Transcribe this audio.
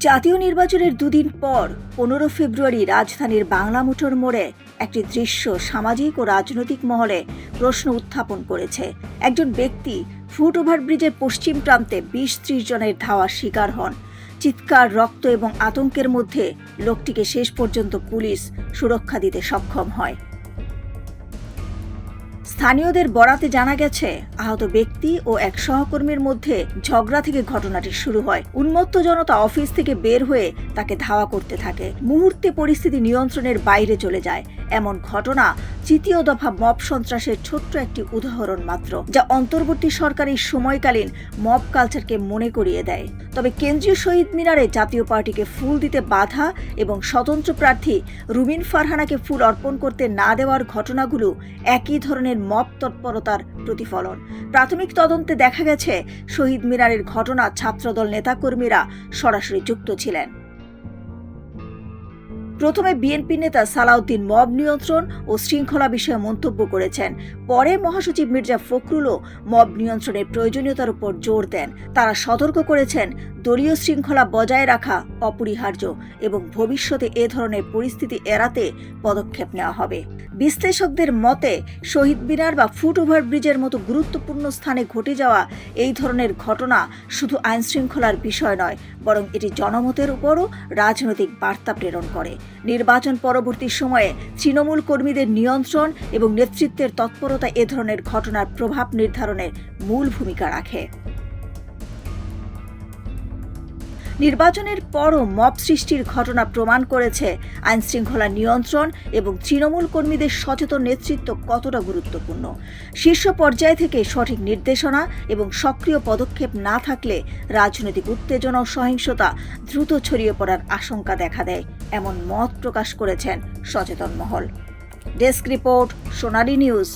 জাতীয় নির্বাচনের দুদিন পর 15 ফেব্রুয়ারি রাজধানীর বাংলা মোটর মোড়ে একটি দৃশ্য সামাজিক ও রাজনৈতিক মহলে প্রশ্ন উত্থাপন করেছে। একজন ব্যক্তি ফুট ওভারব্রিজের পশ্চিম প্রান্তে 20-30 জনের ধাওয়ার শিকার হন। চিৎকার, রক্ত এবং আতঙ্কের মধ্যে লোকটিকে শেষ পর্যন্ত পুলিশ সুরক্ষা দিতে সক্ষম হয়। স্থানীয়দের বরাতে জানা গেছে, আহত ব্যক্তি ও এক সহকর্মীর মধ্যে ঝগড়া থেকে ঘটনাটি শুরু হয়। উন্মত্ত জনতা অফিস থেকে বের হয়ে তাকে ধাওয়া করতে থাকে। মুহূর্তে পরিস্থিতি নিয়ন্ত্রণের বাইরে চলে যায়। এমন ঘটনা তৃতীয় দফা মব সন্ত্রাসের ছোট্ট একটি উদাহরণ মাত্র, যা অন্তর্বর্তী সরকারের সময়কালীন মব কালচারকে মনে করিয়ে দেয়। তবে কেন্দ্রীয় শহীদ মিনারে জাতীয় পার্টিকে ফুল দিতে বাধা এবং স্বতন্ত্র প্রার্থী রুমিন ফারহানাকে ফুল অর্পণ করতে না দেওয়ার ঘটনাগুলো একই ধরনের মব তৎপরতার প্রতিফলন। প্রাথমিক তদন্তে দেখা গেছে, শহীদ মিনারের ঘটনা ছাত্রদল নেতাকর্মীরা সরাসরি যুক্ত ছিলেন। প্রথমে বিএনপি নেতা সালাউদ্দিন মব নিয়ন্ত্রণ ও শৃঙ্খলা বিষয়ে মন্তব্য করেছেন। পরে মহাসচিব মির্জা ফখরুলও মব নিয়ন্ত্রণের প্রয়োজনীয়তার উপর জোর দেন। তারা সতর্ক করেছেন, দলীয় শৃঙ্খলা বজায় রাখা অপরিহার্য এবং ভবিষ্যতে এ ধরনের পরিস্থিতি এড়াতে পদক্ষেপ নেওয়া হবে। বিশ্লেষকদের মতে, শহীদ মিনার বা ফুট ওভারব্রিজের মতো গুরুত্বপূর্ণ স্থানে ঘটে যাওয়া এই ধরনের ঘটনা শুধু আইনশৃঙ্খলার বিষয় নয়, বরং এটি জনমতের উপরও রাজনৈতিক বার্তা প্রেরণ করে। নির্বাচন পরবর্তী সময়ে তৃণমূল কর্মীদের নিয়ন্ত্রণ এবং নেতৃত্বের তৎপরতা এ ধরনের ঘটনার প্রভাব নির্ধারণে মূল ভূমিকা রাখে। নির্বাচনের পরও মব সৃষ্টির ঘটনা প্রমাণ করেছে আইনশৃঙ্খলা নিয়ন্ত্রণ এবং তৃণমূল কর্মীদের সচেতন নেতৃত্ব কতটা গুরুত্বপূর্ণ। শীর্ষ পর্যায় থেকে সঠিক নির্দেশনা এবং সক্রিয় পদক্ষেপ না থাকলে রাজনৈতিক উত্তেজনা ও সহিংসতা দ্রুত ছড়িয়ে পড়ার আশঙ্কা দেখা দেয়, এমন মত প্রকাশ করেছেন সচেতন মহল। ডেস্ক রিপোর্ট, সোনালী নিউজ।